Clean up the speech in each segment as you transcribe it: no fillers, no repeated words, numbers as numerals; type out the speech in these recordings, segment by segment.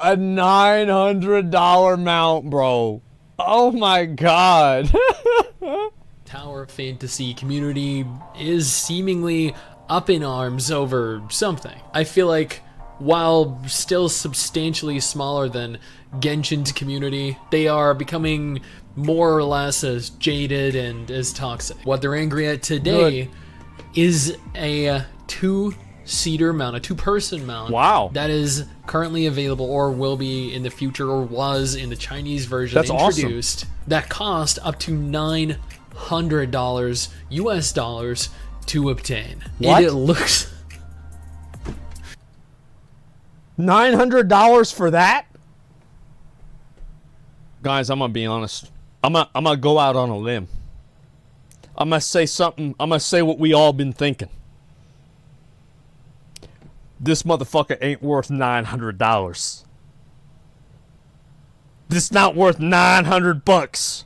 a $900 mount, bro. Oh my god. Tower fantasy community is seemingly up in arms over something. I feel like while still substantially smaller than Genshin's community, they are becoming more or less as jaded and as toxic. What they're angry at today is a two-seater mount, a two-person mount. Wow. That is currently available or will be in the future or was in the Chinese version. That's introduced. awesome. That cost up to $900 US dollars to obtain. What? And it looks $900 for that? Guys, I'm gonna be honest. I'm gonna go out on a limb. I'm gonna say something. I'm gonna say what we all been thinking. This motherfucker ain't worth $900. This not worth 900 bucks.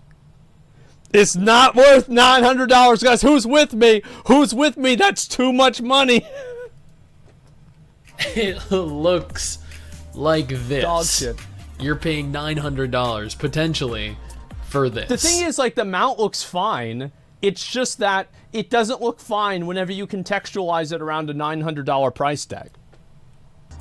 It's not worth $900, guys. Who's with me? Who's with me? That's too much money. it looks like this. Dog shit. You're paying $900 potentially for this. The thing is, like, the mount looks fine. It's just that it doesn't look fine whenever you contextualize it around a $900 price tag.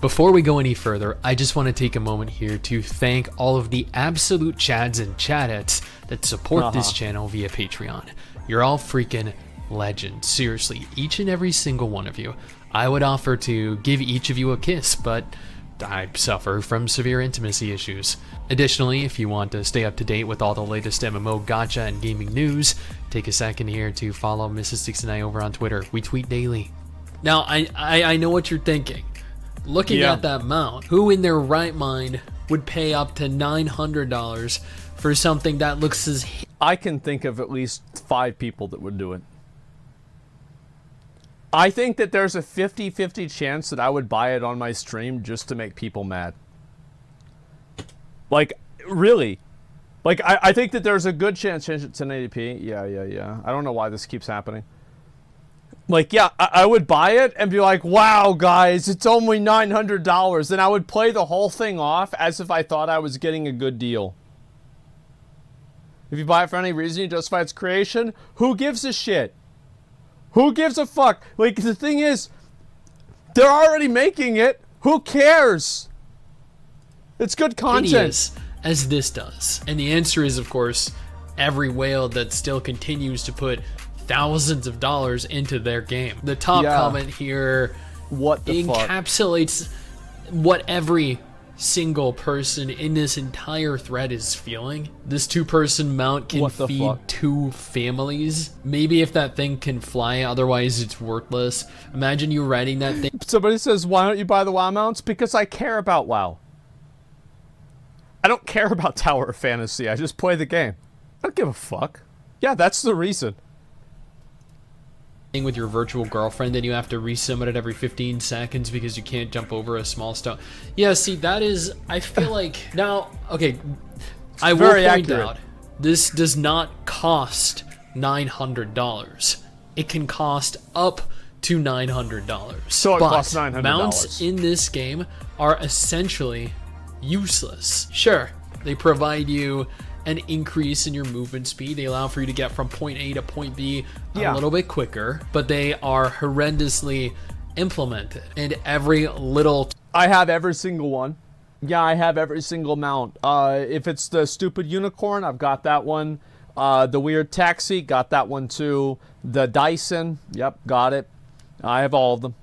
Before we go any further, I just want to take a moment here to thank all of the absolute chads and chadettes that support this channel via Patreon. You're all freaking legends. Seriously, each and every single one of you. I would offer to give each of you a kiss, but I suffer from severe intimacy issues. Additionally, if you want to stay up to date with all the latest MMO gacha and gaming news, take a second here to follow Mrs. CatDany over on Twitter. We tweet daily. Now, I know what you're thinking. Looking at that mount, who in their right mind would pay up to $900 for something that looks as... I can think of at least 5 people that would do it. I think that there's a 50-50 chance that I would buy it on my stream just to make people mad. Like, really. Like, I think that there's a good chance it's 1080p. Yeah. I don't know why this keeps happening. Like, yeah, I would buy it and be like, wow, guys, it's only $900. And I would play the whole thing off as if I thought I was getting a good deal. If you buy it for any reason, you justify its creation, who gives a shit? Who gives a fuck? Like, the thing is, they're already making it. Who cares? It's good content. Hideous as this does. And the answer is, of course, every whale that still continues to put thousands of dollars into their game. The top comment here encapsulates what every single person in this entire thread is feeling. This two-person mount can feed 2 families. Maybe if that thing can fly, otherwise it's worthless. Imagine you riding that thing. Somebody says, why don't you buy the WoW mounts? Because I care about WoW. I don't care about Tower Fantasy. I just play the game. I don't give a fuck. Yeah, that's the reason. With your virtual girlfriend, and you have to resummon it every 15 seconds because you can't jump over a small stone. Yeah, see, that is, I feel like, now, okay, I will point out, this does not cost $900. It can cost up to $900. So it costs $900. Mounts in this game are essentially useless. Sure, they provide you an increase in your movement speed. They allow for you to get from point A to point B a little bit quicker, but they are horrendously implemented. And every little... I have every single one. Yeah, I have every single mount. If it's the stupid unicorn, I've got that one. The weird taxi, got that one too. The Dyson, yep, got it. I have all of them.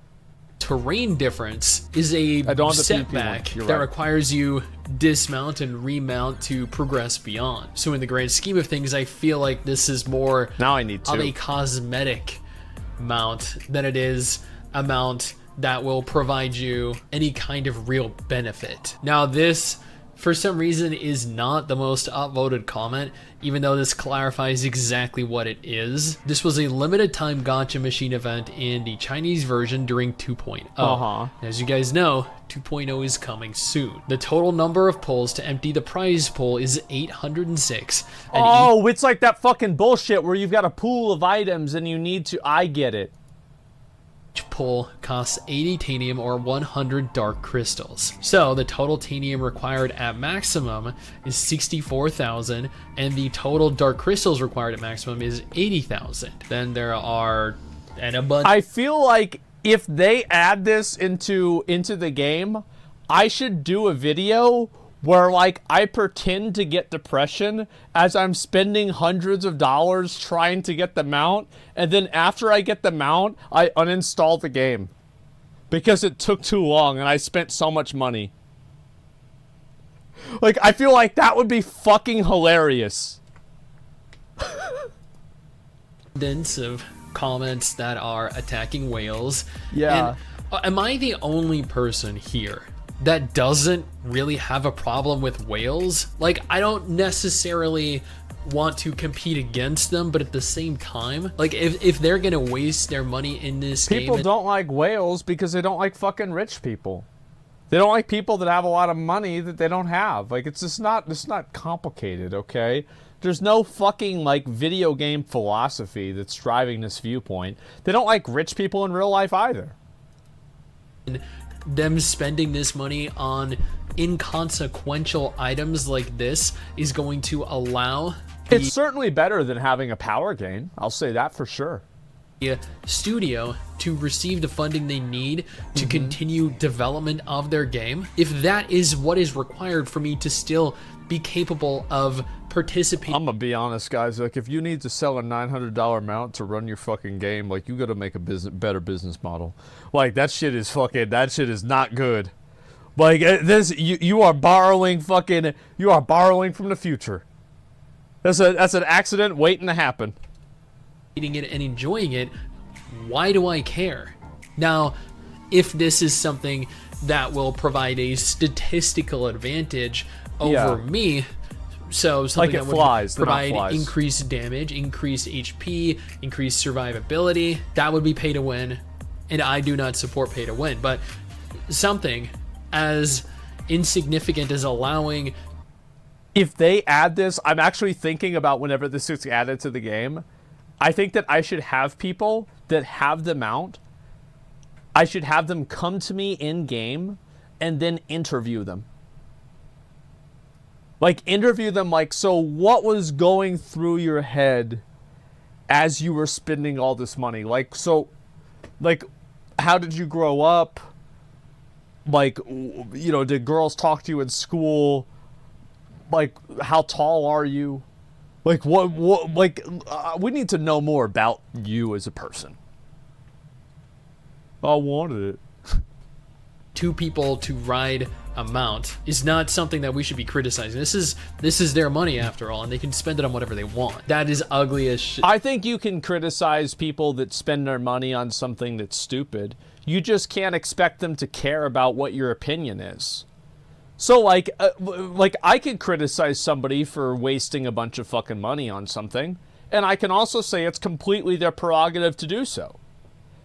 Terrain difference is a setback that requires you dismount and remount to progress beyond. So in the grand scheme of things, I feel like this is more of a cosmetic mount than it is a mount that will provide you any kind of real benefit. Now this, for some reason, is not the most upvoted comment, even though this clarifies exactly what it is. This was a limited time gacha machine event in the Chinese version during 2.0. As you guys know, 2.0 is coming soon. The total number of pulls to empty the prize pool is 806. Oh, it's like that fucking bullshit where you've got a pool of items and you need to... I get it. Each pull costs 80 tanium or 100 dark crystals. So the total tanium required at maximum is 64,000, and the total dark crystals required at maximum is 80,000. Then there are a bunch. I feel like if they add this into the game, I should do a video where like I pretend to get depression as I'm spending hundreds of dollars trying to get the mount, and then after I get the mount, I uninstall the game because it took too long and I spent so much money. Like, I feel like that would be fucking hilarious. Of comments that are attacking whales. Yeah. And, am I the only person here that doesn't really have a problem with whales? Like, I don't necessarily want to compete against them, but at the same time, like, if they're gonna waste their money in this game, people don't like whales because they don't like fucking rich people. They don't like people that have a lot of money that they don't have. Like, it's not complicated, okay? There's no fucking, like, video game philosophy that's driving this viewpoint. They don't like rich people in real life either. Them spending this money on inconsequential items like this is going to allow it's certainly better than having a power gain. I'll say that for sure. The studio to receive the funding they need to continue development of their game. If that is what is required for me to still be capable of participating. I'm gonna be honest, guys. Like, if you need to sell a $900 mount to run your fucking game, like, you gotta make a better business model. Like, that shit is not good. Like, you are borrowing from the future. That's an accident waiting to happen. Eating it and enjoying it, why do I care? Now, if this is something that will provide a statistical advantage over me, so something like that would provide increased damage, increased HP, increased survivability, that would be pay to win, and I do not support pay to win. But something as insignificant as allowing... If they add this, I'm actually thinking about whenever this gets added to the game, I think that I should have people that have the mount. I should have them come to me in game and then interview them. Like, interview them like, so what was going through your head as you were spending all this money? Like, so, like, how did you grow up? Like, you know, did girls talk to you in school? Like, how tall are you? Like, we need to know more about you as a person. I wanted it. Two people to ride a mount is not something that we should be criticizing. This is their money after all, and they can spend it on whatever they want. That is ugly as shit. I think you can criticize people that spend their money on something that's stupid. You just can't expect them to care about what your opinion is. So, like I could criticize somebody for wasting a bunch of fucking money on something, and I can also say it's completely their prerogative to do so.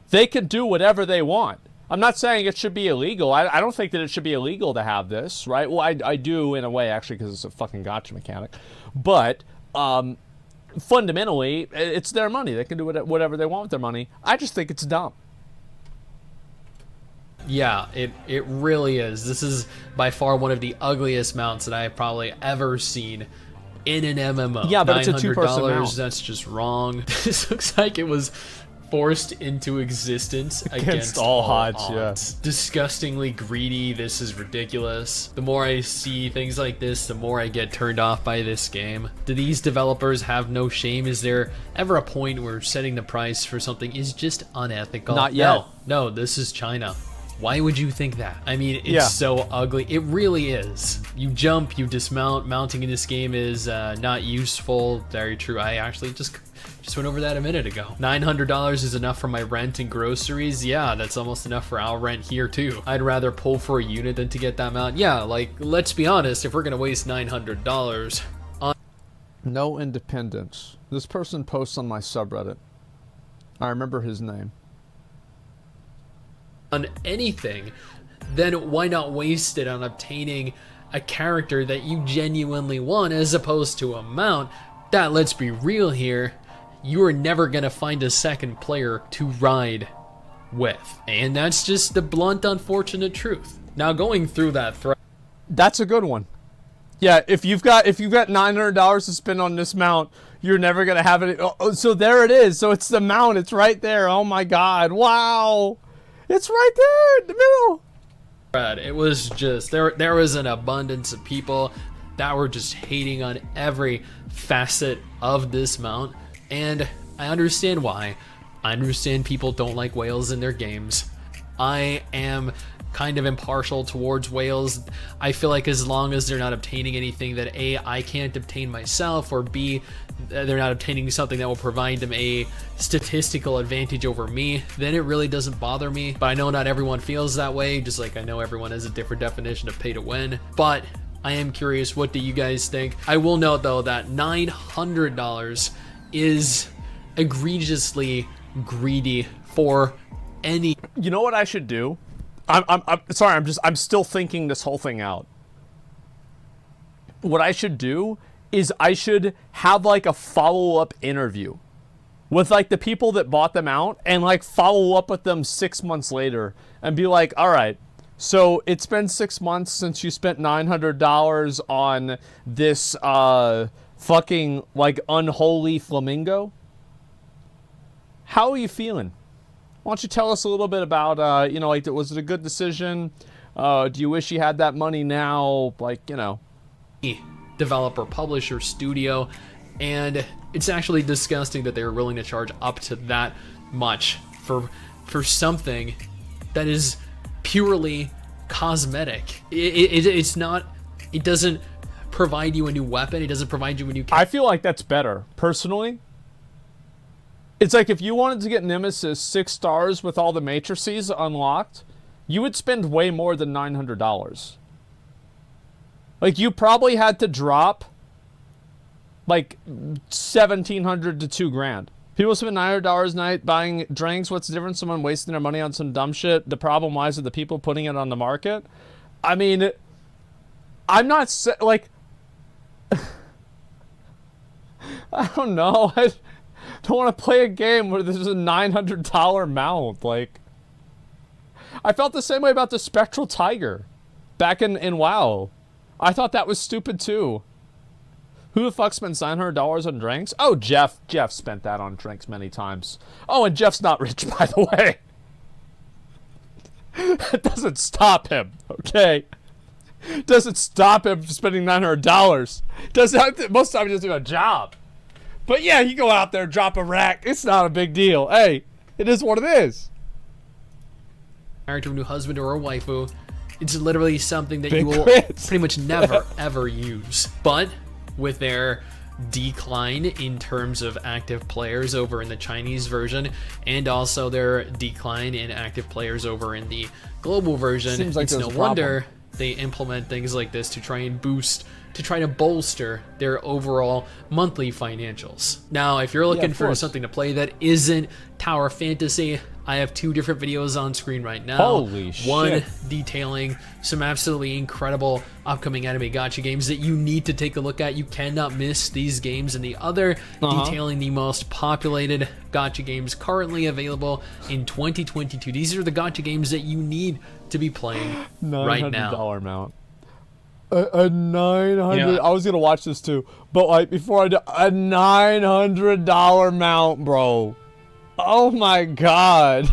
They can do whatever they want. I'm not saying it should be illegal. I don't think that it should be illegal to have this, right? Well, I do in a way, actually, because it's a fucking gotcha mechanic. But fundamentally, it's their money. They can do whatever they want with their money. I just think it's dumb. Yeah, it really is. This is by far one of the ugliest mounts that I have probably ever seen in an MMO. Yeah, but it's a two-person mount. That's just wrong. This looks like it was forced into existence against all odds. Yeah. Disgustingly greedy. This is ridiculous. The more I see things like this, the more I get turned off by this game. Do these developers have no shame? Is there ever a point where setting the price for something is just unethical? Not yet. No, this is China. Why would you think that? I mean, it's so ugly. It really is. You jump, you dismount. Mounting in this game is not useful. Very true. I actually just went over that a minute ago. $900 is enough for my rent and groceries. Yeah, that's almost enough for our rent here too. I'd rather pull for a unit than to get that mount. Yeah, like, let's be honest. If we're gonna waste $900 on... No independence. This person posts on my subreddit. I remember his name. On anything, then why not waste it on obtaining a character that you genuinely want as opposed to a mount that, let's be real here, you are never gonna find a second player to ride. with. And that's just the blunt, unfortunate truth. Now, going through that thread. That's a good one. Yeah, if you've got $900 to spend on this mount, you're never gonna have it. Oh, so there it is. So it's the mount. It's right there. Oh my God! Wow, it's right there in the middle. It was just there was an abundance of people that were just hating on every facet of this mount, and I understand why. I understand people don't like whales in their games. I am kind of impartial towards whales. I feel like as long as they're not obtaining anything that A, I can't obtain myself, or B, they're not obtaining something that will provide them a statistical advantage over me, then it really doesn't bother me. But I know not everyone feels that way, just like I know everyone has a different definition of pay to win. But I am curious, what do you guys think? I will note though that $900 is egregiously greedy for any. You know what I should do? I'm sorry, I'm still thinking this whole thing out. What I should do is I should have like a follow-up interview with like the people that bought them out, and like follow up with them 6 months later and be like, all right, so it's been 6 months since you spent $900 on this fucking like unholy flamingo. How are you feeling? Why don't you tell us a little bit about, you know, like, was it a good decision? Do you wish you had that money now? Like, you know. Developer, publisher, studio, and it's actually disgusting that they're willing to charge up to that much for something that is purely cosmetic. It's not, it doesn't provide you a new weapon, it doesn't provide you a new... I feel like that's better, personally. It's like if you wanted to get Nemesis 6 stars with all the matrices unlocked, you would spend way more than $900. Like, you probably had to drop like $1,700 to $2,000. People spend $900 a night buying drinks. What's the difference? Someone wasting their money on some dumb shit. The problem lies with the people putting it on the market. I mean, I'm not like, I don't know. I don't want to play a game where there's a $900 mount. Like, I felt the same way about the Spectral Tiger back in WoW. I thought that was stupid too. Who the fuck spends $900 on drinks? Oh, Jeff. Jeff spent that on drinks many times. Oh, and Jeff's not rich, by the way. That doesn't stop him, okay? Doesn't stop him from spending $900. Doesn't, most of the time he doesn't do a job. But yeah, you go out there, drop a rack. It's not a big deal. Hey, it is what it is. Married to a new husband or a waifu, it's literally something that you will pretty much never, ever use. But with their decline in terms of active players over in the Chinese version, and also their decline in active players over in the global version, it's no wonder they implement things like this to try and boost, to try to bolster their overall monthly financials. Now, if you're looking for something to play that isn't Tower Fantasy, I have 2 different videos on screen right now. Holy shit. One detailing some absolutely incredible upcoming anime gacha games that you need to take a look at. You cannot miss these games. And the other detailing the most populated gacha games currently available in 2022. These are the gacha games that you need to be playing right now. $900 mount. A 900. Yeah. I was gonna watch this too, but like before I do, a $900 mount, bro. Oh my god.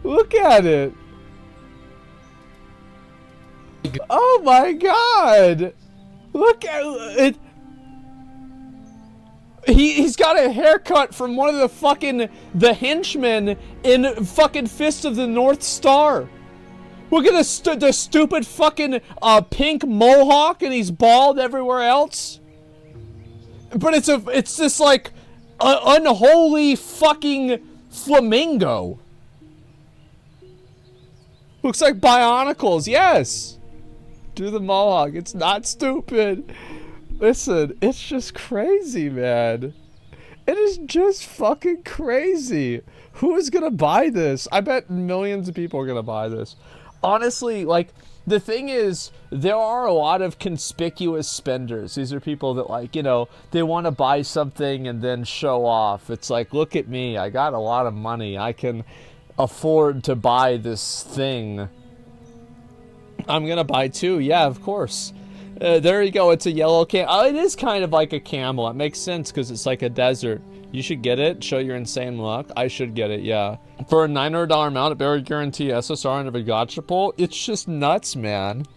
Look at it. Oh my god. Look at it. He's got a haircut from one of the henchmen in fucking Fist of the North Star. Look at the stupid fucking pink mohawk, and he's bald everywhere else. But it's this like unholy fucking flamingo. Looks like Bionicles, yes. Do the mohawk. It's not stupid. Listen, it's just crazy, man. It is just fucking crazy. Who is gonna buy this? I bet millions of people are gonna buy this. Honestly, like, the thing is, there are a lot of conspicuous spenders. These are people that, like, you know, they want to buy something and then show off. It's like, look at me, I got a lot of money, I can afford to buy this thing. I'm gonna buy 2, yeah, of course. There you go, it's a yellow camel. It is kind of like a camel. It makes sense because it's like a desert. You should get it. Show your insane luck. I should get it, yeah. For a $900 mount, better guarantee SSR and a gotcha pull. It's just nuts, man.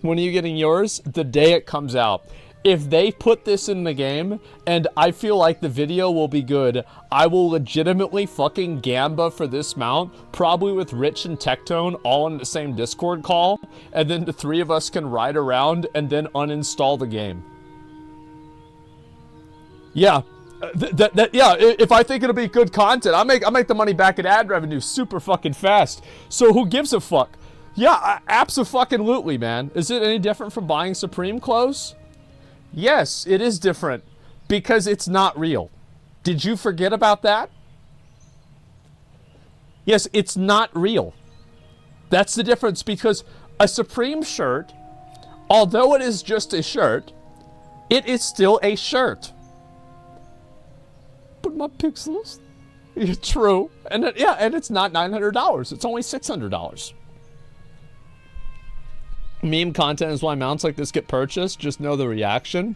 When are you getting yours? The day it comes out. If they put this in the game, and I feel like the video will be good, I will legitimately fucking gamba for this mount, probably with Rich and Tectone all in the same Discord call, and then the 3 of us can ride around and then uninstall the game. Yeah. Yeah, if I think it'll be good content, I'll make the money back in ad revenue super fucking fast. So who gives a fuck? Yeah, abso-fucking-lutely, man. Is it any different from buying Supreme clothes? Yes, it is different, because it's not real. Did you forget about that? Yes, it's not real. That's the difference, because a Supreme shirt, although it is just a shirt, it is still a shirt. But my pixels, true, and and it's not $900. It's only $600. Meme content is why mounts like this get purchased. Just know the reaction.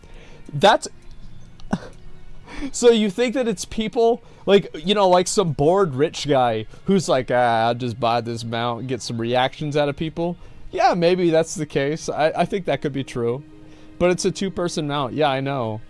That's so you think that it's people like, you know, like some bored rich guy who's like, I'll just buy this mount and get some reactions out of people. Yeah, maybe that's the case. I think that could be true, but it's a 2-person mount. Yeah, I know.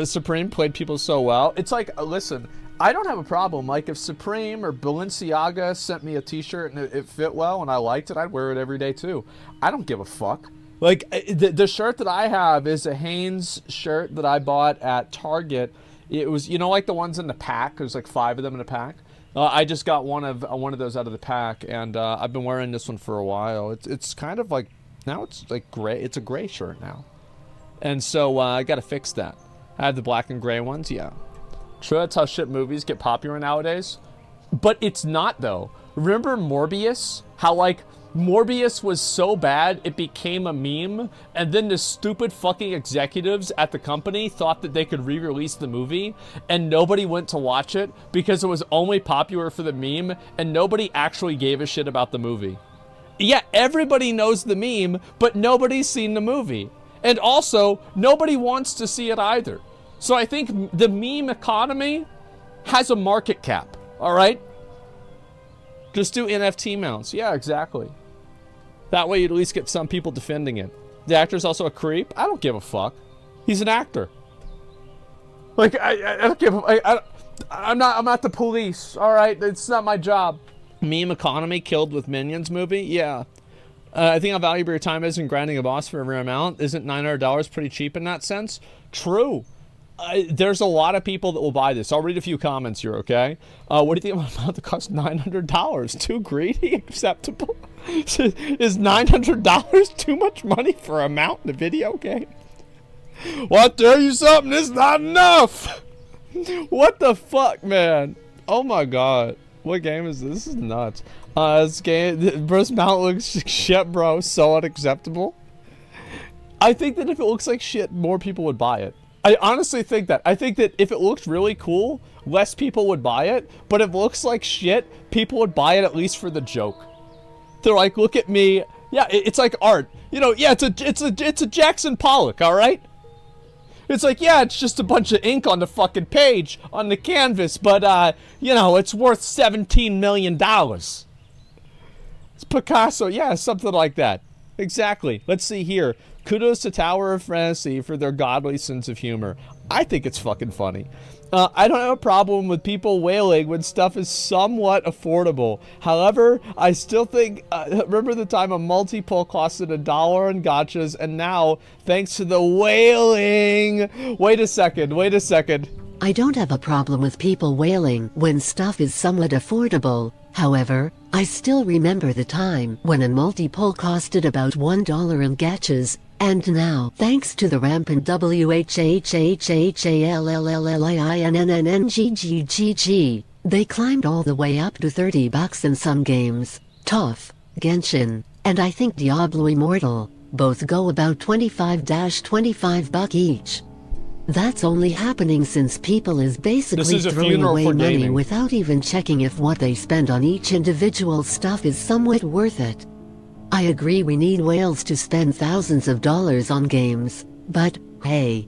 Supreme played people so well. It's like, listen, I don't have a problem. Like, if Supreme or Balenciaga sent me a t-shirt and it fit well and I liked it, I'd wear it every day too. I don't give a fuck. Like, the shirt that I have is a Hanes shirt that I bought at Target. It was, you know, like the ones in the pack. There's like 5 of them in a pack. I just got one of those out of the pack, and I've been wearing this one for a while. It's kind of like, now it's like gray. It's a gray shirt now. And so I got to fix that. I have the black and gray ones, yeah. True, that's how shit movies get popular nowadays. But it's not, though. Remember Morbius? How, like, Morbius was so bad it became a meme, and then the stupid fucking executives at the company thought that they could re-release the movie, and nobody went to watch it because it was only popular for the meme, and nobody actually gave a shit about the movie. Yeah, everybody knows the meme, but nobody's seen the movie. And also, nobody wants to see it either. So I think the meme economy has a market cap, all right? Just do NFT mounts. Yeah, exactly. That way you'd at least get some people defending it. The actor's also a creep. I don't give a fuck. He's an actor. Like, I don't give a... I'm not the police, all right? It's not my job. Meme economy killed with Minions movie? Yeah. I think how valuable your time is in grinding a boss for every amount. Isn't $900 pretty cheap in that sense? True. There's a lot of people that will buy this. I'll read a few comments here, okay? What do you think about the cost $900? Too greedy? Acceptable? Is $900 too much money for a mount in a video game? Well, I'll tell you something, it's not enough! What the fuck, man? Oh my god. What game is this? This is nuts. This game, Bruce mount looks shit, bro. So unacceptable. I think that if it looks like shit, more people would buy it. I honestly think that. I think that if it looked really cool, less people would buy it. But if it looks like shit, people would buy it at least for the joke. They're like, look at me. Yeah, it's like art. You know, yeah, it's a Jackson Pollock, all right? It's like, yeah, it's just a bunch of ink on the fucking page, on the canvas, but, you know, it's worth $17 million. It's Picasso, yeah, something like that. Exactly. Let's see here. Kudos to Tower of Fantasy for their godly sense of humor. I think it's fucking funny. I don't have a problem with people wailing when stuff is somewhat affordable. However, I still think, remember the time a multi-pull costed $1 in gachas, and now, thanks to the wailing... Wait a second. I don't have a problem with people wailing when stuff is somewhat affordable. However, I still remember the time when a multi-pull costed about $1 in gachas, and now, thanks to the rampant WHHHHALLLIINNNNGGGG, they climbed all the way up to $30 in some games. Tough. Genshin. and I think Diablo Immortal, both go about $25-$25 each. That's only happening since people is basically throwing away money without even checking if what they spend on each individual stuff is somewhat worth it. I agree we need whales to spend thousands of dollars on games, but, hey,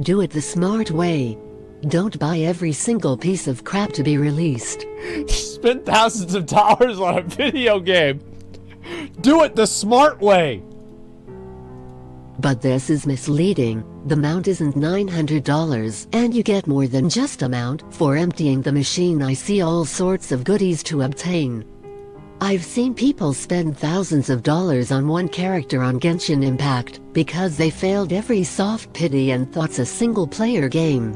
do it the smart way. Don't buy every single piece of crap to be released. Spend thousands of dollars on a video game. Do it the smart way. But this is misleading. The mount isn't $900, and you get more than just a mount. For emptying the machine, I see all sorts of goodies to obtain. I've seen people spend thousands of dollars on one character on Genshin Impact because they failed every soft pity and thought's a single-player game.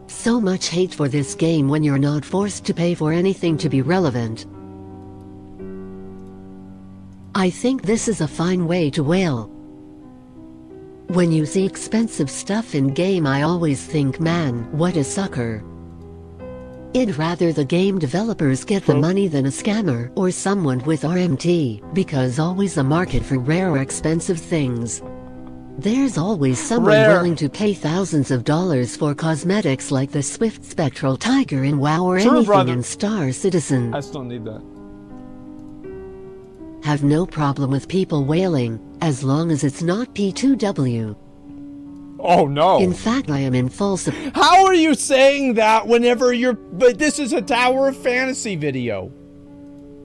So much hate for this game when you're not forced to pay for anything to be relevant. I think this is a fine way to whale. When you see expensive stuff in-game, I always think, man, what a sucker. I'd rather the game developers get the money than a scammer or someone with RMT, because always a market for rare or expensive things. There's always someone willing to pay thousands of dollars for cosmetics like the Swift Spectral Tiger in WoW or anything in Star Citizen. I still need that. Have no problem with people whaling, as long as it's not P2W. Oh no. In fact, I am in full support. How are you saying that whenever but this is a Tower of Fantasy video.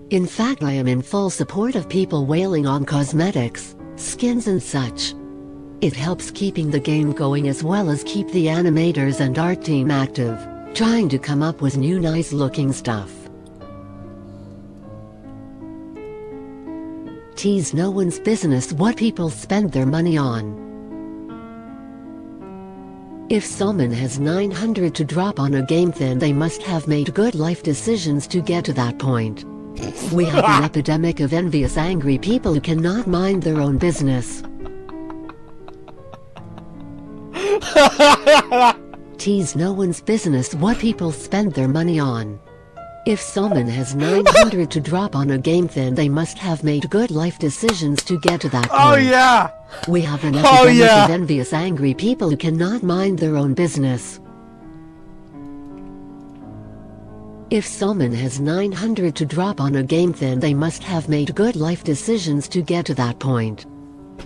In fact, I am in full support of people whaling on cosmetics, skins and such. It helps keeping the game going as well as keep the animators and art team active, trying to come up with new nice looking stuff. Tease no one's business what people spend their money on. If someone has $900 to drop on a game, then they must have made good life decisions to get to that point. We have an epidemic of envious, angry people who cannot mind their own business. Tease no one's business what people spend their money on. If someone has $900 to drop on a game, then they must have made good life decisions to get to that point. Oh yeah! We have an epidemic of envious, angry people who cannot mind their own business. If someone has $900 to drop on a game, then they must have made good life decisions to get to that point.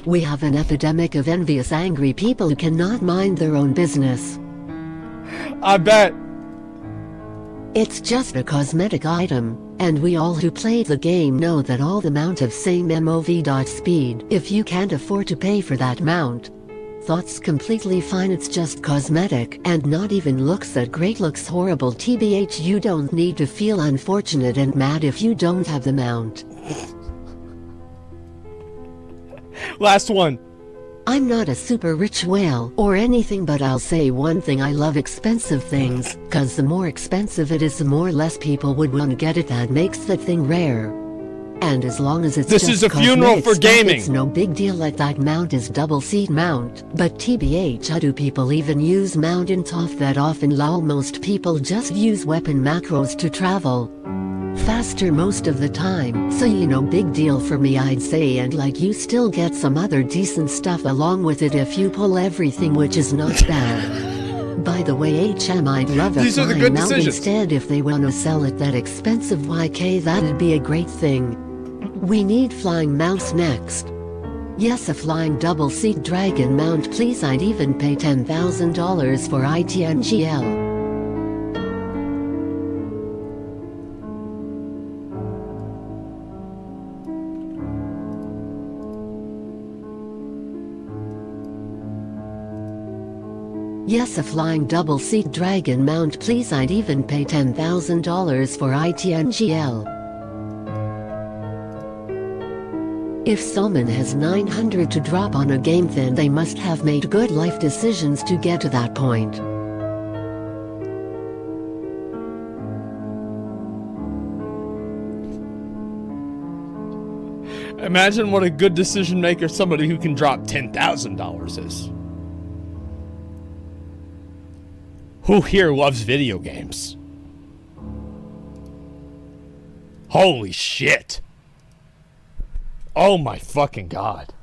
We have an epidemic of envious, angry people who cannot mind their own business. I bet. It's just a cosmetic item, and we all who played the game know that all the mount of same MOV. Speed. If you can't afford to pay for that mount, thought's completely fine. It's just cosmetic and not even looks that great. Looks horrible. TBH, you don't need to feel unfortunate and mad if you don't have the mount. Last one. I'm not a super rich whale or anything, but I'll say one thing: I love expensive things, cause the more expensive it is, the more less people would want to get it. That makes the thing rare. And as long as it's this just is a funeral for stuff, gaming. It's no big deal. Like that mount is double seat mount, but TBH, how do people even use mount in TOF that often? Lol, most people just use weapon macros to travel faster most of the time, so big deal for me, I'd say. And like, you still get some other decent stuff along with it if you pull everything, which is not bad. By the way, I'd love a flying mount instead. If they wanna sell it that expensive, YK, that'd be a great thing. We need flying mounts next. Yes, a flying double seat dragon mount, please. I'd even pay $10,000 for ITNGL. Yes, a flying double-seat dragon mount, please. I'd even pay $10,000 for ITNGL. If someone has $900 to drop on a game, then they must have made good life decisions to get to that point. Imagine what a good decision maker somebody who can drop $10,000 is. Who here loves video games? Holy shit. Oh my fucking god.